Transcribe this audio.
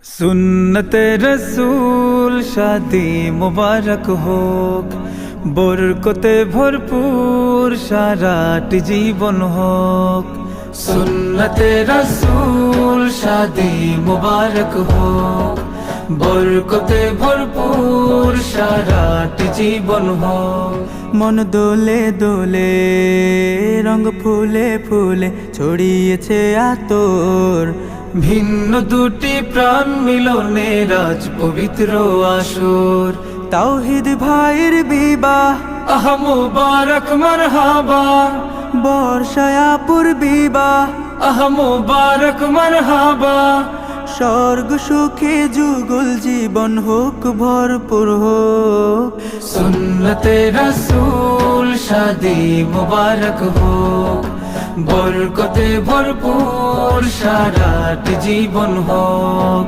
সুন্নতে রসূল শাদি মুবারক হোক, বরকতে ভরপুর সারাটি জীবন হোক। সুন্নতে রসূল শাদি মুবারক হোক, বরকতে ভরপুর সারাটি জীবন হোক। মন দোলে দোলে, রঙ ফুলে ফুলে ছড়িয়েছে আতর, ভিন্ন দুটি প্রাণ মিলনে রাজ পবিত্র আসর। তাওহীদ ভাইয়ের বিবাহ আহ মুবারক মারহাবা, বর্ষায়াপুর বিবাহ আহ মুবারক মারহাবা। স্বর্গ সুখে যুগল জীবন হোক ভরপুর হোক। সুন্নতে রসূল শাদি মুবারক হোক, বরকতে ভরপুর সারাটি জীবন হোক।